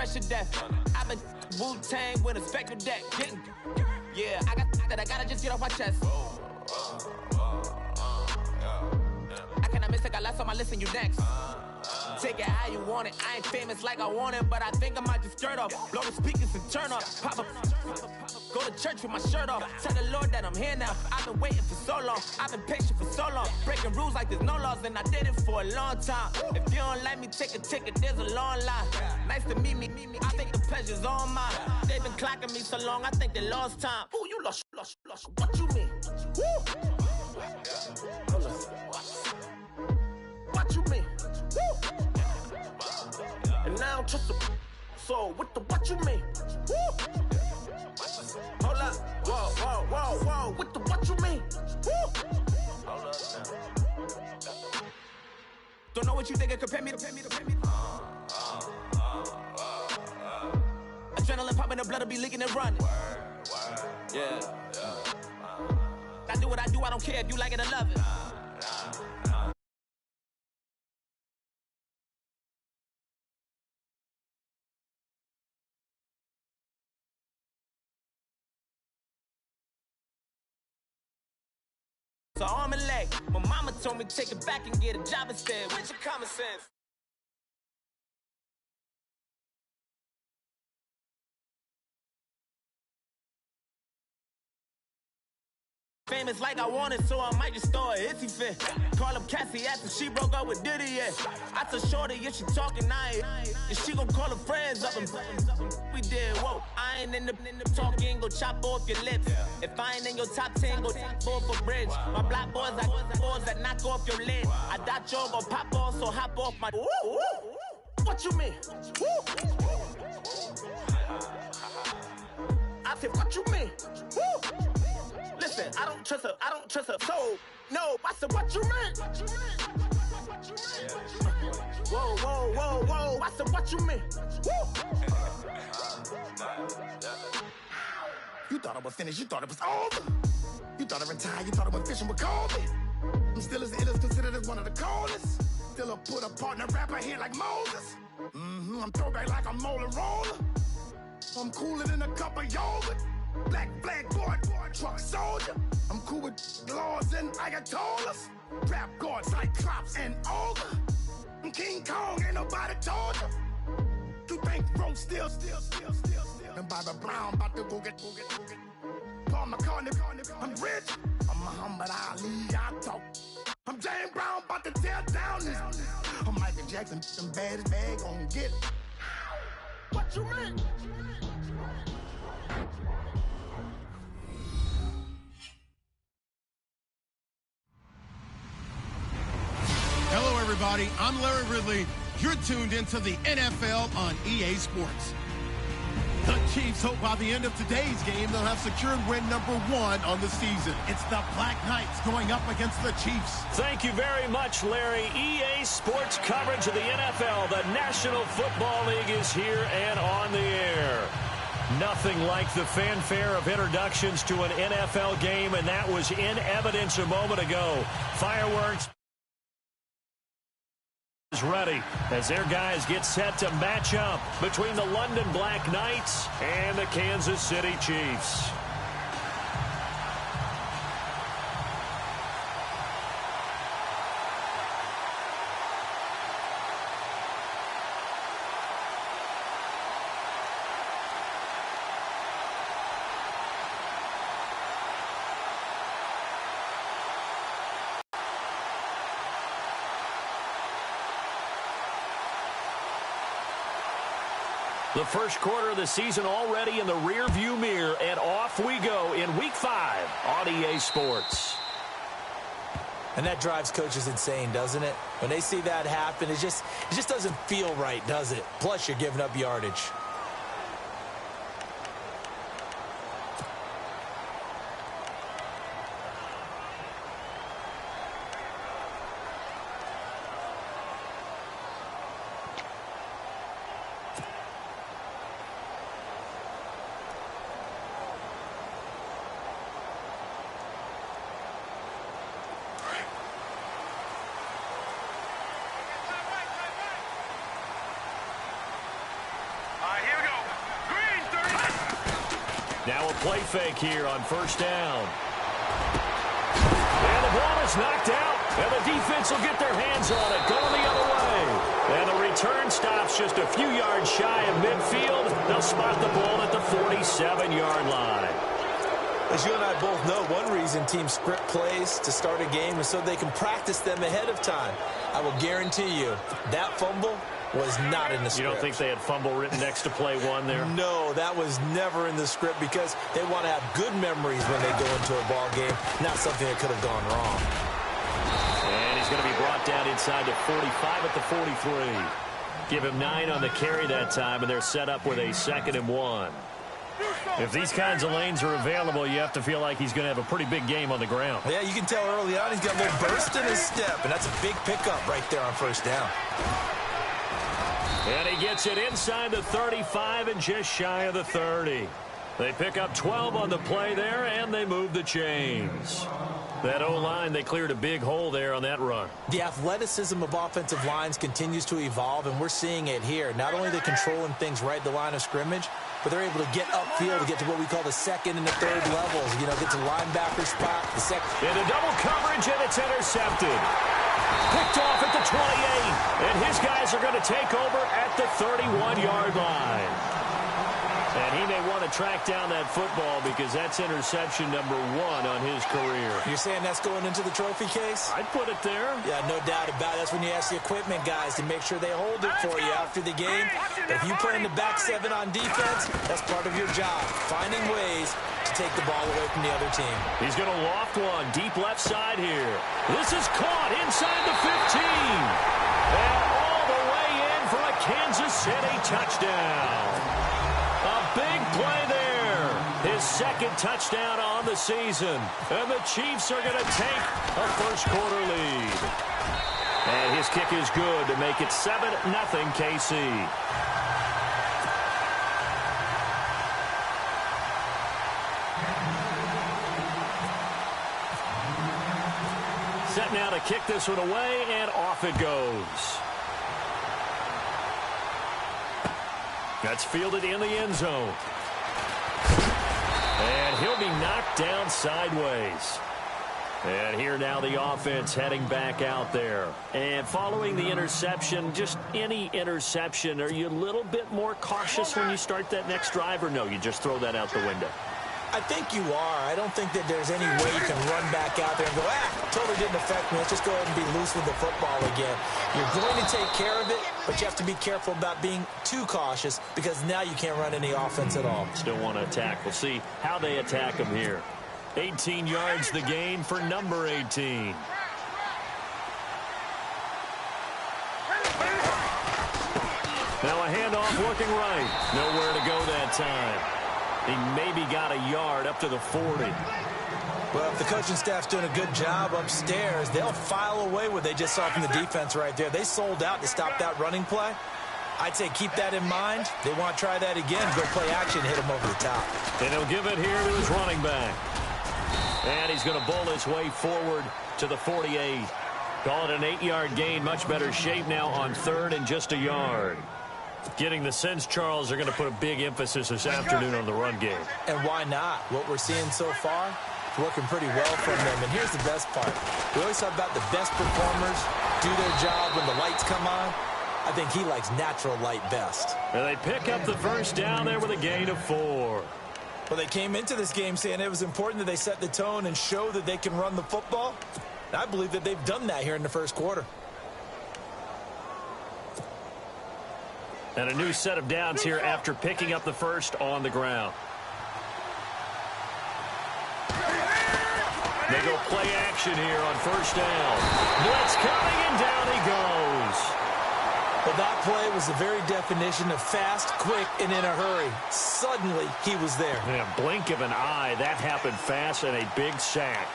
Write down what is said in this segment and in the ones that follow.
fresh to death. I've been Wu-Tang with a spectral deck. Yeah, I got that. I gotta just get off my chest. I cannot miss it. I last on my list and you next. Take it how you want it. I ain't famous like I want it, but I think I might just skirt off. Blow the speakers and turn up. Pop up. Go to church with my shirt off. Tell the Lord that I'm here now. I've been waiting for so long. I've been patient for so long. Breaking rules like there's no laws, and I did it for a long time. If you don't like me, take a ticket. There's a long line. Nice to meet me. I think the pleasure's all mine. They've been clocking me so long, I think they lost time. Ooh, you lost. What you mean? Woo! What you mean? Woo! And now I don't trust the so what you mean? Woo! Hold up, whoa, what you mean? Woo! Hold up now. Don't know what you think it compare me to. Adrenaline popping, the blood will be leaking and running. Yeah. I do what I do, I don't care if you like it or love it. So arm and leg. My mama told me take it back and get a job instead. Where's your common sense? Famous like I wanted, so I might just throw a hissy fit. Call up Cassie after she broke up with Diddy, yeah. I told Shorty if she talking, and she gon' call her friends up and we did, whoa. I ain't in the talking, go chop off your lips. If I ain't in your top 10, go top 4 for bridge. My black boys, I got boys that knock off your lid. I doubt y'all gon' pop off, so hop off my. What you mean? I said, what you mean? Listen, I don't trust her. So, no, I said, what you mean? Whoa. I said, what you mean? You thought I was finished, you thought it was over. You thought I retired, you thought I went fishing with Kobe. I'm still as ill as considered as one of the coldest. Still a put a partner rapper here like Moses. I'm throwback like a molar roller. I'm cooler than a cup of yogurt. Black flag board, truck soldier. I'm cool with laws and Ayatollahs. Rap gods like Cyclops and Ogre. I'm King Kong, ain't nobody told you. You think Rome still. And Bobby Brown about to go get. Paul McCartney, I'm rich. I'm Muhammad Ali, I talk. I'm James Brown, about to tear down this. I'm Michael Jackson, some bad as bad, gon' get it. What you mean? Hello, everybody. I'm Larry Ridley. You're tuned into the NFL on EA Sports. The Chiefs hope by the end of today's game they'll have secured win number 1 on the season. It's the Black Knights going up against the Chiefs. Thank you very much, Larry. EA Sports coverage of the NFL. The National Football League is here and on the air. Nothing like the fanfare of introductions to an NFL game, and that was in evidence a moment ago. Fireworks is ready as their guys get set to match up between the London Black Knights and the Kansas City Chiefs. The first quarter of the season already in the rear-view mirror, and off we go in Week 5 on EA Sports. And that drives coaches insane, doesn't it? When they see that happen, it just doesn't feel right, does it? Plus, you're giving up yardage. Now a play fake here on first down. And the ball is knocked out. And the defense will get their hands on it, going the other way. And the return stops just a few yards shy of midfield. They'll spot the ball at the 47-yard line. As you and I both know, one reason teams script plays to start a game is so they can practice them ahead of time. I will guarantee you that fumble was not in the script. You don't think they had fumble written next to play one there? No, that was never in the script because they want to have good memories when they go into a ball game, not something that could have gone wrong. And he's going to be brought down inside the 45 at the 43. Give him 9 on the carry that time, and they're set up with a 2nd and 1. If these kinds of lanes are available, you have to feel like he's going to have a pretty big game on the ground. Yeah, you can tell early on he's got a little burst in his step, and that's a big pickup right there on first down. And he gets it inside the 35 and just shy of the 30. They pick up 12 on the play there, and they move the chains. That O-line, they cleared a big hole there on that run. The athleticism of offensive lines continues to evolve, and we're seeing it here. Not only are they controlling things right at the line of scrimmage, but they're able to get upfield to get to what we call the 2nd and the 3rd levels. You know, get to the linebacker spot. The second. Into double coverage, and it's intercepted. Picked off at the 28, and his guys are going to take over at the 31-yard line. And he may want to track down that football because that's interception number 1 on his career. You're saying that's going into the trophy case? I'd put it there. Yeah, no doubt about it. That's when you ask the equipment guys to make sure they hold it for you after the game. But if you play in the back 7 on defense, that's part of your job, finding ways to take the ball away from the other team. He's going to loft one deep left side here. This is caught inside the 15. And all the way in for a Kansas City touchdown. A big play there. His 2nd touchdown on the season. And the Chiefs are going to take a first-quarter lead. And his kick is good to make it 7-0 KC. Set now to kick this one away, and off it goes. That's fielded in the end zone. And he'll be knocked down sideways. And here now the offense heading back out there. And following the interception, just any interception, are you a little bit more cautious when you start that next drive, or no, you just throw that out the window? I think you are. I don't think that there's any way you can run back out there and go, totally didn't affect me. Let's just go ahead and be loose with the football again. You're going to take care of it, but you have to be careful about being too cautious because now you can't run any offense at all. Still want to attack. We'll see how they attack him here. 18 yards the gain for number 18. Now a handoff working right. Nowhere to go that time. He maybe got a yard up to the 40. Well, if the coaching staff's doing a good job upstairs, they'll file away what they just saw from the defense right there. They sold out to stop that running play. I'd say keep that in mind. They want to try that again, go play action, hit him over the top. And he'll give it here to his running back. And he's going to bowl his way forward to the 48. Call it an 8-yard gain. Much better shape now on 3rd and just a yard. Getting the sense, Charles, are going to put a big emphasis this afternoon on the run game. And why not? What we're seeing so far is working pretty well from them. And here's the best part. We always talk about the best performers do their job when the lights come on. I think he likes natural light best. And they pick up the first down there with a gain of 4. Well, they came into this game saying it was important that they set the tone and show that they can run the football. And I believe that they've done that here in the first quarter. And a new set of downs here after picking up the first on the ground. They go play action here on first down. Blitz coming, and down he goes. Well, that play was the very definition of fast, quick, and in a hurry. Suddenly, he was there. In a blink of an eye, that happened fast, and a big sack.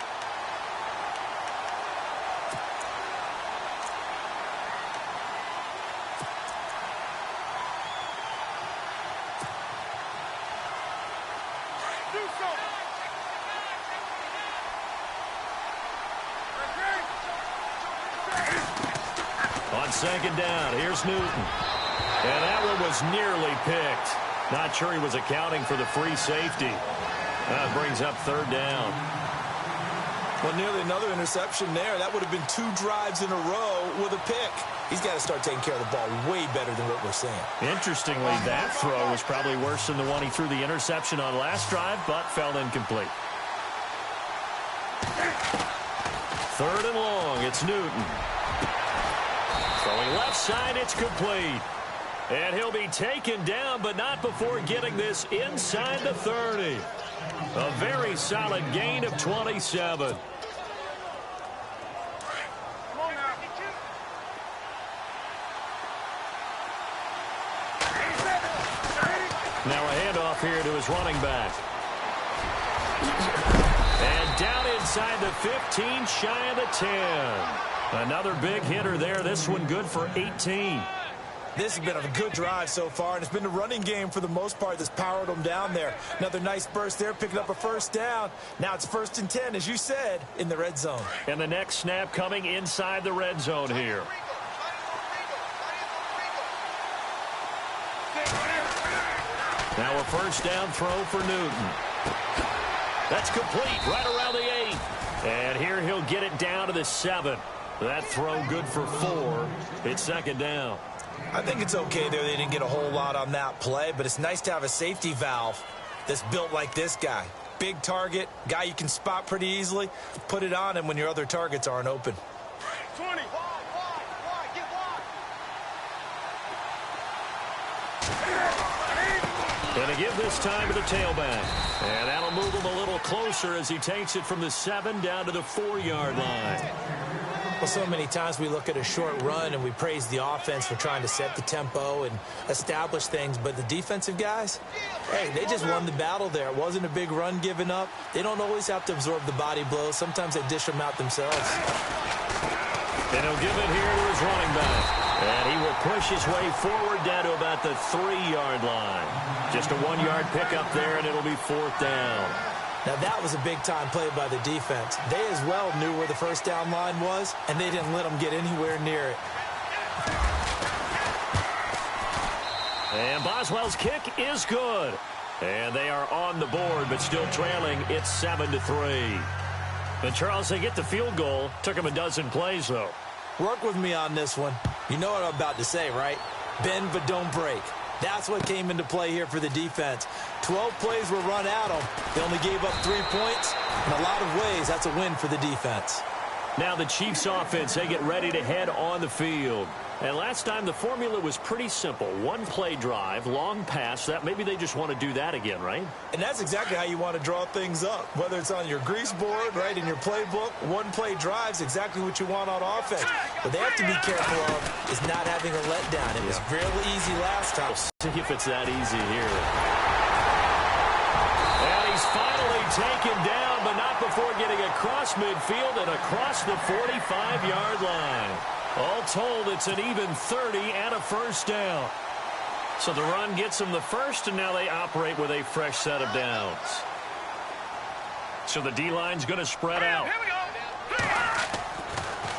On second down, here's Newton. And that one was nearly picked. Not sure he was accounting for the free safety. That brings up third down. Well, nearly another interception there. That would have been 2 drives in a row with a pick. He's got to start taking care of the ball way better than what we're seeing. Interestingly, that throw was probably worse than the one he threw the interception on last drive, but fell incomplete. Third and long, it's Newton. Throwing left side, it's complete. And he'll be taken down, but not before getting this inside the 30. A very solid gain of 27. Now a handoff here to his running back. And down inside the 15, shy of the 10. Another big hitter there. This one good for 18. This has been a good drive so far, and it's been a running game for the most part that's powered them down there. Another nice burst there, picking up a first down. Now it's 1st and 10, as you said, in the red zone. And the next snap coming inside the red zone here. Now a first down throw for Newton. That's complete right around the 8. And here he'll get it down to the 7. That throw good for 4. It's 2nd down. I think it's okay there. They didn't get a whole lot on that play, but it's nice to have a safety valve that's built like this guy. Big target, guy you can spot pretty easily. Put it on him when your other targets aren't open. 20. Going to give this time to the tailback. And that'll move him a little closer as he takes it from the 7 down to the 4-yard line. Well, so many times we look at a short run and we praise the offense for trying to set the tempo and establish things, but the defensive guys, hey, they just won the battle there. It wasn't a big run given up. They don't always have to absorb the body blows. Sometimes they dish them out themselves. And he'll give it here to his running back. And he will push his way forward down to about the 3-yard line. Just a 1-yard pickup there, and it'll be 4th down. Now, that was a big-time play by the defense. They as well knew where the first down line was, and they didn't let them get anywhere near it. And Boswell's kick is good. And they are on the board, but still trailing. It's 7-3. But, Charles, they get the field goal. Took them a dozen plays, though. Work with me on this one. You know what I'm about to say, right? Bend but don't break. That's what came into play here for the defense. 12 plays were run at them. They only gave up 3 points. In a lot of ways, that's a win for the defense. Now the Chiefs offense, they get ready to head on the field. And last time the formula was pretty simple. 1-play drive, long pass. That maybe they just want to do that again, right? And that's exactly how you want to draw things up. Whether it's on your grease board, right, in your playbook, 1-play drive's exactly what you want on offense. What they have to be careful of is not having a letdown. It was real easy last time. We'll see if it's that easy here. And he's finally taken down, but not before getting across midfield and across the 45-yard line. All told, it's an even 30 and a first down. So the run gets them the first, and now they operate with a fresh set of downs. So the D-line's going to spread out.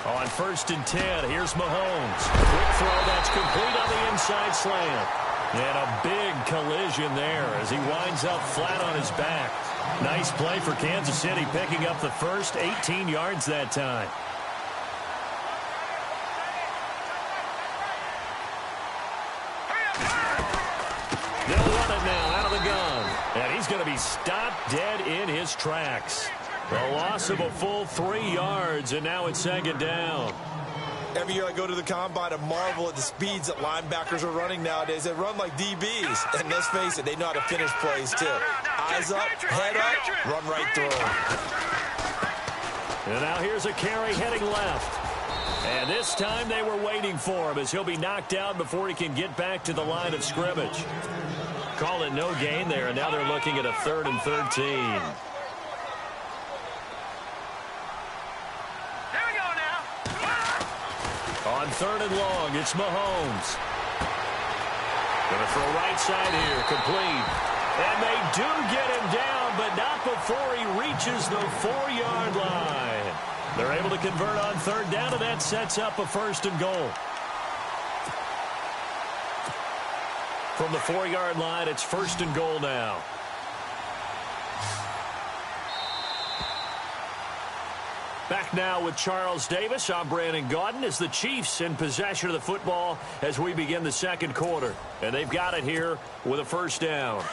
On 1st and 10, here's Mahomes. Quick throw that's complete on the inside slant. And a big collision there as he winds up flat on his back. Nice play for Kansas City, picking up the first 18 yards that time. They'll run it now out of the gun. And he's going to be stopped dead in his tracks. A loss of a full 3 yards, and now it's 2nd down. Every year I go to the combine and marvel at the speeds that linebackers are running nowadays. They run like DBs. And let's face it, they know how to finish plays too. Eyes up, head up, run right through them. And now here's a carry heading left. And this time they were waiting for him as he'll be knocked out before he can get back to the line of scrimmage. Call it no gain there, and now they're looking at a 3rd and 13. On 3rd and long, it's Mahomes. Going to throw right side here, complete. And they do get him down, but not before he reaches the 4-yard line. They're able to convert on 3rd down, and that sets up a 1st and goal. From the 4-yard line, it's 1st and goal now. Back now with Charles Davis. I'm Brandon Gaudin as the Chiefs in possession of the football as we begin the second quarter. And they've got it here with a 1st down.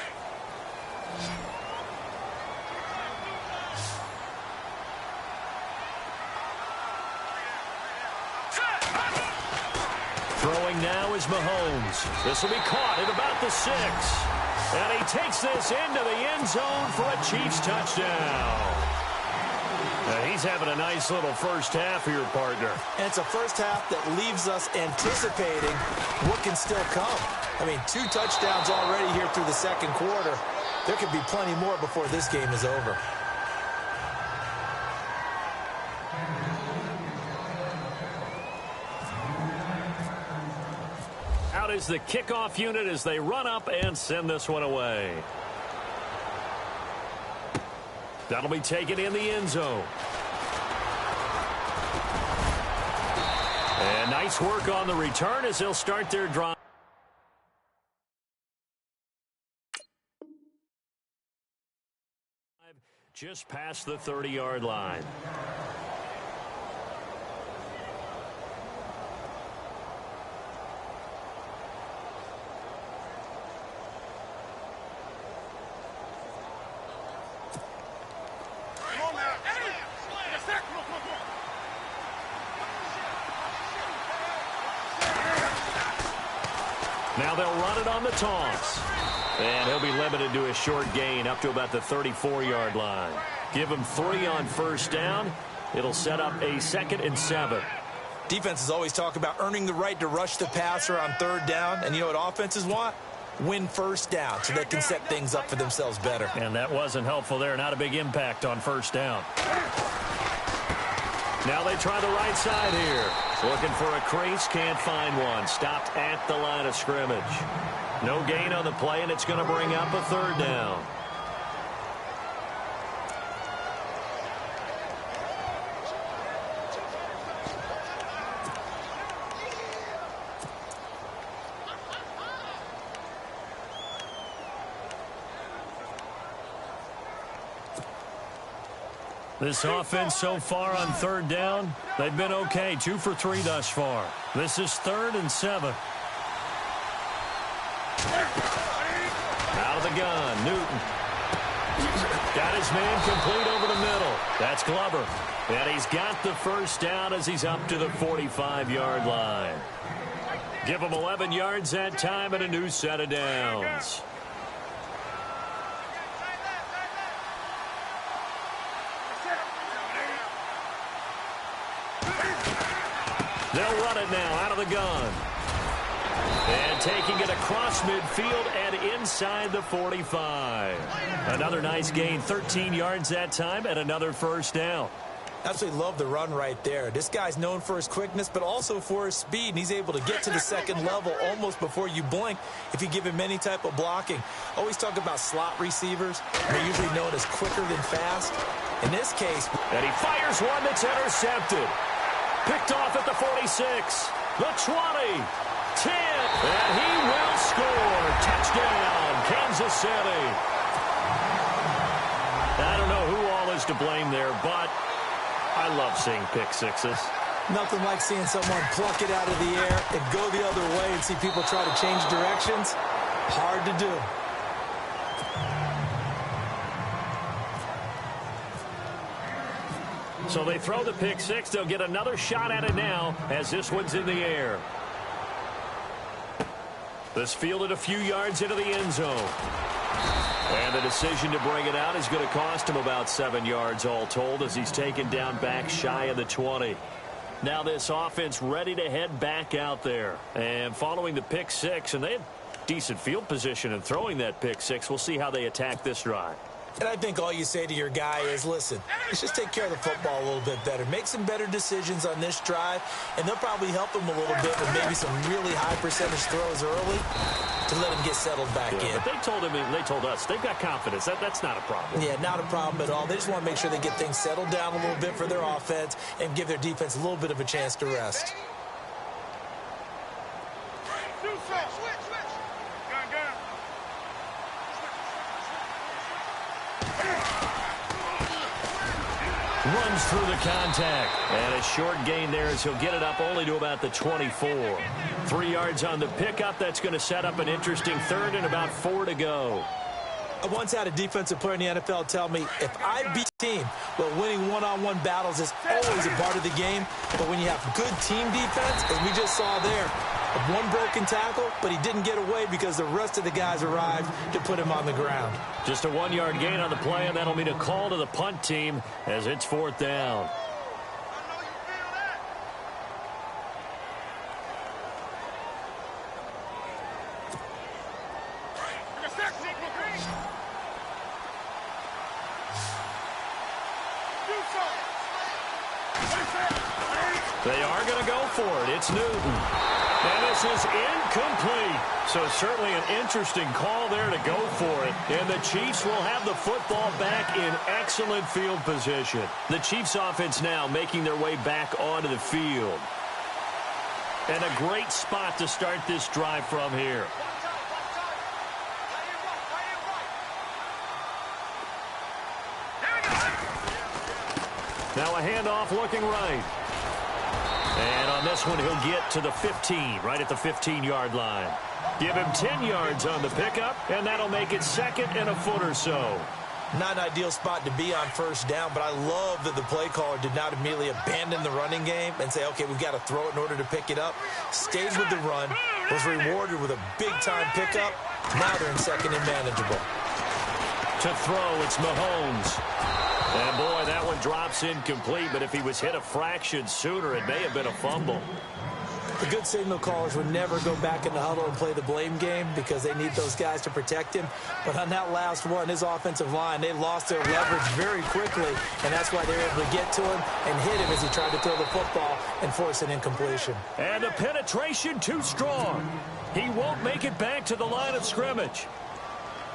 Throwing now is Mahomes. This will be caught at about the 6. And he takes this into the end zone for a Chiefs touchdown. He's having a nice little first half here, partner. And it's a first half that leaves us anticipating what can still come. I mean, 2 touchdowns already here through the second quarter. There could be plenty more before this game is over. Out is the kickoff unit as they run up and send this one away. That'll be taken in the end zone. And nice work on the return as they'll start their drive. Just past the 30-yard line. Now they'll run it on the toss. And he'll be limited to a short gain up to about the 34-yard line. Give him 3 on 1st down. It'll set up a 2nd and 7. Defenses always talk about earning the right to rush the passer on 3rd down. And you know what offenses want? Win 1st down so they can set things up for themselves better. And that wasn't helpful there. Not a big impact on 1st down. Now they try the right side here. Looking for a crease, can't find one. Stopped at the line of scrimmage. No gain on the play, and it's going to bring up a 3rd down. This offense so far on 3rd down, they've been okay. 2 for 3 thus far. This is 3rd and 7. Out of the gun, Newton. Got his man complete over the middle. That's Glover. And he's got the 1st down as he's up to the 45-yard line. Give him 11 yards that time and a new set of downs. They'll run it now out of the gun. And taking it across midfield and inside the 45. Another nice gain, 13 yards that time, and another 1st down. Absolutely love the run right there. This guy's known for his quickness, but also for his speed, and he's able to get to the 2nd level almost before you blink if you give him any type of blocking. Always talk about slot receivers. They're usually known as quicker than fast. In this case... And he fires one that's intercepted. Picked off at the 46, the 20, 10, and he will score. Touchdown, Kansas City. I don't know who all is to blame there, but I love seeing pick sixes. Nothing like seeing someone pluck it out of the air and go the other way and see people try to change directions. Hard to do. So they throw the pick six. They'll get another shot at it now as this one's in the air. This fielded a few yards into the end zone. And the decision to bring it out is going to cost him about 7 yards all told as he's taken down back shy of the 20. Now this offense ready to head back out there. And following the pick six, and they had decent field position in throwing that pick six. We'll see how they attack this drive. And I think all you say to your guy is, listen, let's just take care of the football a little bit better. Make some better decisions on this drive, and they'll probably help him a little bit with maybe some really high percentage throws early to let him get settled back in. But they told him, they told us, they've got confidence. That's not a problem. Yeah, not a problem at all. They just want to make sure they get things settled down a little bit for their offense and give their defense a little bit of a chance to rest. Switch. Gun. Runs through the contact. And a short gain there as he'll get it up only to about the 24. 3 yards on the pickup. That's going to set up an interesting third and about 4 to go. I once had a defensive player in the NFL tell me, if I beat a team, well, winning one-on-one battles is always a part of the game. But when you have good team defense, as we just saw there, one broken tackle, but he didn't get away because the rest of the guys arrived to put him on the ground. Just a 1-yard gain on the play, and that'll mean a call to the punt team as it's 4th down. They are going to go for it. It's Newton. And this is incomplete. So certainly an interesting call there to go for it. And the Chiefs will have the football back in excellent field position. The Chiefs offense now making their way back onto the field. And a great spot to start this drive from here. Now a handoff looking right. And on this one, he'll get to the 15, right at the 15-yard line. Give him 10 yards on the pickup, and that'll make it 2nd and a foot or so. Not an ideal spot to be on first down, but I love that the play caller did not immediately abandon the running game and say, okay, we've got to throw it in order to pick it up. Stayed with the run, was rewarded with a big-time pickup. Now they're in 2nd and manageable. To throw, it's Mahomes. And, boy, that one drops incomplete, but if he was hit a fraction sooner, it may have been a fumble. The good signal callers would never go back in the huddle and play the blame game because they need those guys to protect him. But on that last one, his offensive line, they lost their leverage very quickly, and that's why they were able to get to him and hit him as he tried to throw the football and force an incompletion. And the penetration too strong. He won't make it back to the line of scrimmage.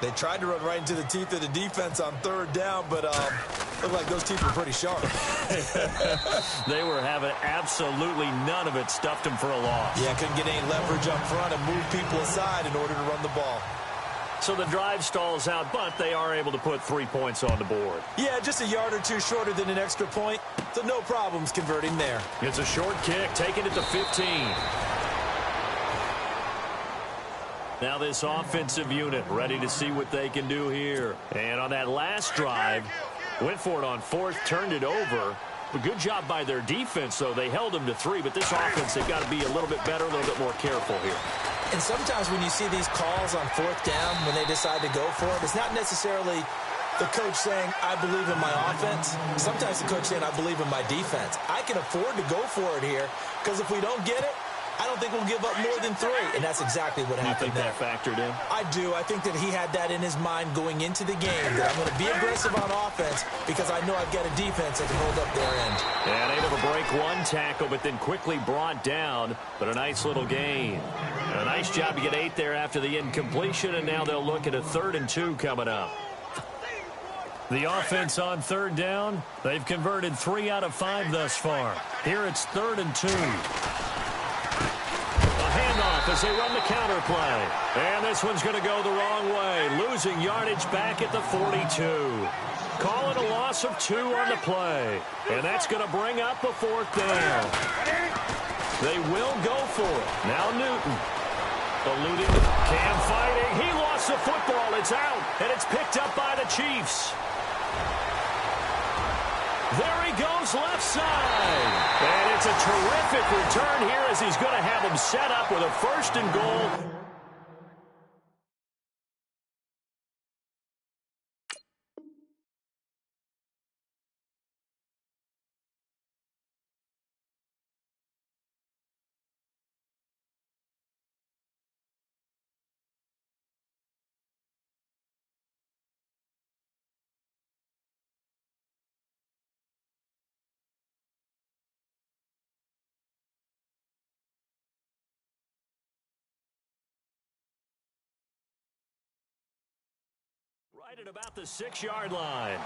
They tried to run right into the teeth of the defense on 3rd down, but looked like those teeth were pretty sharp. They were having absolutely none of it. Stuffed him for a loss. Yeah, couldn't get any leverage up front and move people aside in order to run the ball. So the drive stalls out, but they are able to put 3 points on the board. Yeah, just a yard or two shorter than an extra point, so no problems converting there. It's a short kick, taken at the 15. Now this offensive unit ready to see what they can do here. And on that last drive, went for it on 4th, turned it over. A good job by their defense, though. They held them to 3, but this offense, they've got to be a little bit better, a little bit more careful here. And sometimes when you see these calls on 4th down, when they decide to go for it, it's not necessarily the coach saying, I believe in my offense. Sometimes the coach saying, I believe in my defense. I can afford to go for it here because if we don't get it, I don't think we'll give up more than 3, and that's exactly what happened there. You think that factored in? I do. I think that he had that in his mind going into the game, that I'm going to be aggressive on offense because I know I've got a defense that can hold up their end. And able to break one tackle, but then quickly brought down, but a nice little gain. And a nice job to get 8 there after the incompletion, and now they'll look at a 3rd and 2 coming up. The offense on 3rd down, they've converted 3 out of 5 thus far. Here it's 3rd and 2. Handoff as they run the counter play. And this one's going to go the wrong way. Losing yardage back at the 42. Calling a loss of 2 on the play. And that's going to bring up a 4th down. They will go for it. Now Newton. Eluding Cam fighting. He lost the football. It's out. And it's picked up by the Chiefs. There he goes left side. And it's a terrific return here as he's going to have him set up with a 1st and goal. Right at about the 6-yard line.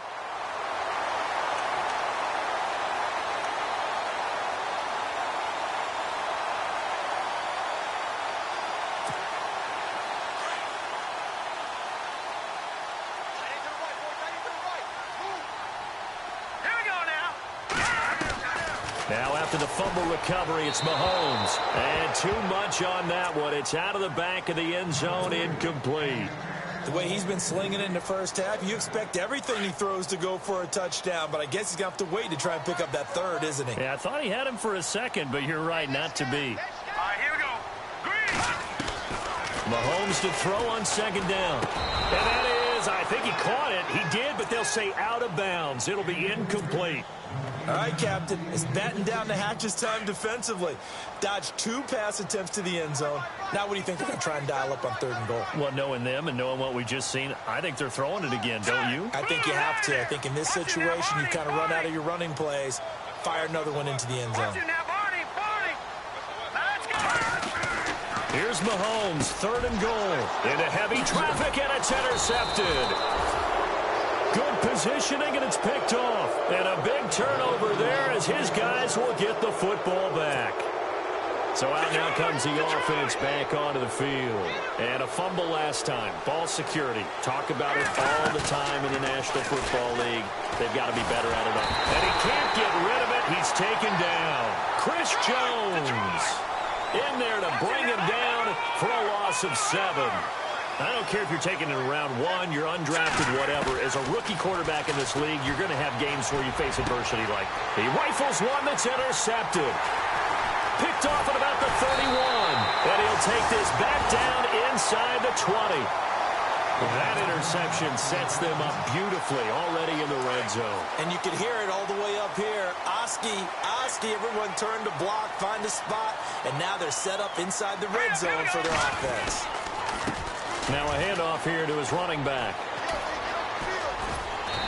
Now after the fumble recovery, it's Mahomes. And too much on that one. It's out of the back of the end zone, incomplete. The way he's been slinging it in the first half, you expect everything he throws to go for a touchdown, but I guess he's going to have to wait to try and pick up that third, isn't he? Yeah, I thought he had him for a second, but you're right, not to be. All right, here we go. Green. Mahomes to throw on second down. And that is, I think he caught it. He did, but they'll say out of bounds. It'll be incomplete. All right, Captain, it's batten down the hatches time defensively. Dodged 2 pass attempts to the end zone. Now what do you think they're going to try and dial up on 3rd and goal? Well, knowing them and knowing what we just seen, I think they're throwing it again, don't you? I think you have to. I think in this situation, you kind of run out of your running plays, fire another one into the end zone. Here's Mahomes, 3rd and goal. Into heavy traffic, and it's intercepted. Good positioning, and it's picked off. And a big turnover there as his guys will get the football back. So out now comes the offense back onto the field. And a fumble last time. Ball security. Talk about it all the time in the National Football League. They've got to be better at it. And he can't get rid of it. He's taken down. Chris Jones in there to bring him down for a loss of 7. I don't care if you're taking it in round 1, you're undrafted, whatever. As a rookie quarterback in this league, you're going to have games where you face adversity like he rifles one that's intercepted. Picked off at about the 31. And he'll take this back down inside the 20. That interception sets them up beautifully already in the red zone. And you can hear it all the way up here. Oski, everyone turned to block, find a spot, and now they're set up inside the red zone for their offense. Now a handoff here to his running back.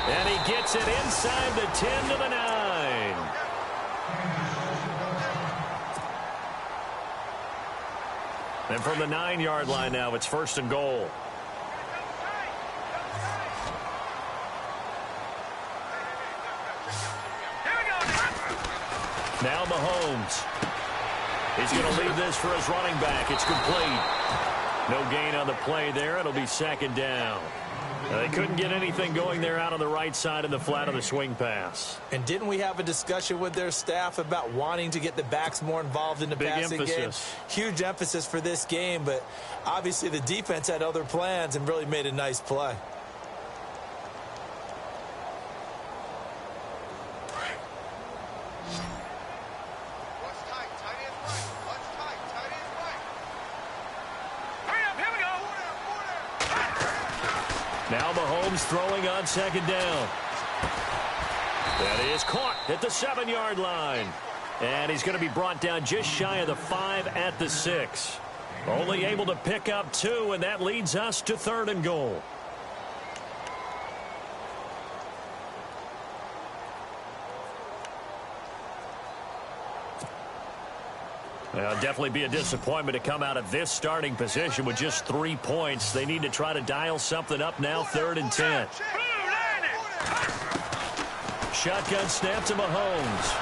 And he gets it inside the 10 to the 9. And from the 9-yard line now, it's 1st and goal. Now Mahomes. He's going to leave this for his running back. It's complete. No gain on the play there. It'll be 2nd down. They couldn't get anything going there out on the right side in the flat of the swing pass. And didn't we have a discussion with their staff about wanting to get the backs more involved in the passing game? Huge emphasis for this game, but obviously the defense had other plans and really made a nice play. Now Mahomes throwing on 2nd down. That is caught at the 7-yard line. And he's going to be brought down just shy of the 5 at the 6. Only able to pick up 2, and that leads us to 3rd and goal. Well, definitely be a disappointment to come out of this starting position with just 3 points. They need to try to dial something up now, 3rd and 10. Shotgun snap to Mahomes.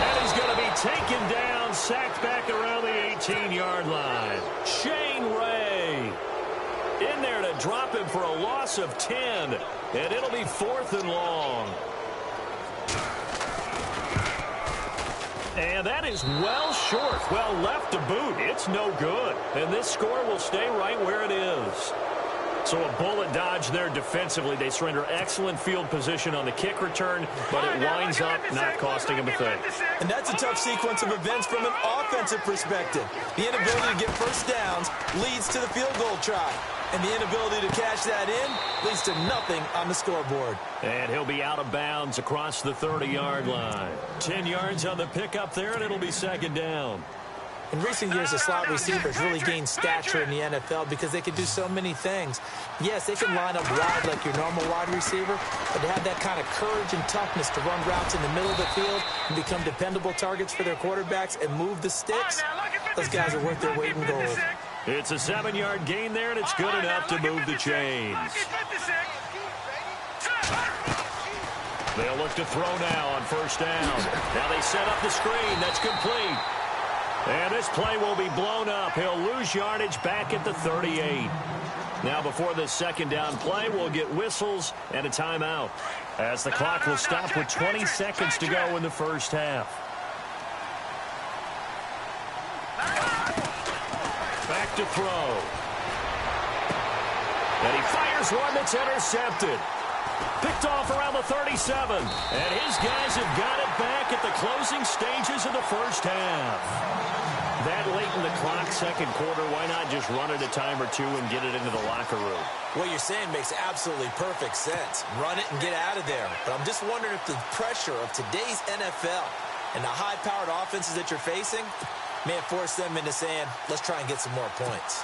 And he's going to be taken down, sacked back around the 18-yard line. Shane Ray in there to drop him for a loss of 10. And it'll be 4th and long. And that is well short. Well left to boot. It's no good. And this score will stay right where it is. So a bullet dodge there defensively. They surrender excellent field position on the kick return, but it winds up not costing them a thing. And that's a tough sequence of events from an offensive perspective. The inability to get first downs leads to the field goal try. And the inability to cash that in leads to nothing on the scoreboard. And he'll be out of bounds across the 30-yard line. 10 yards on the pickup there, and it'll be 2nd down. In recent years, the slot receivers really gained stature in the NFL because they can do so many things. Yes, they can line up wide like your normal wide receiver, but to have that kind of courage and toughness to run routes in the middle of the field and become dependable targets for their quarterbacks and move the sticks, those guys are worth their weight in gold. It's a 7-yard gain there, and it's good enough to move the chains. They'll look to throw now on 1st down. Now they set up the screen. That's complete. And this play will be blown up. He'll lose yardage back at the 38. Now before this 2nd down play, we'll get whistles and a timeout, as the clock will stop with 20 seconds to go in the first half. to throw. And he fires one that's intercepted. Picked off around the 37. And his guys have got it back at the closing stages of the first half. That late in the clock, second quarter, why not just run it a time or two and get it into the locker room? What you're saying makes absolutely perfect sense. Run it and get out of there. But I'm just wondering if the pressure of today's NFL and the high-powered offenses that you're facing may have forced them into saying, let's try and get some more points.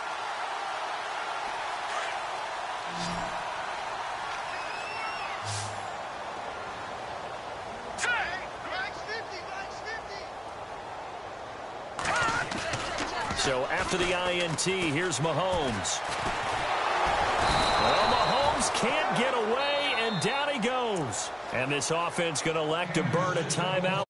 So after the INT, here's Mahomes. Well, Mahomes can't get away, and down he goes. And this offense going to elect to burn a timeout.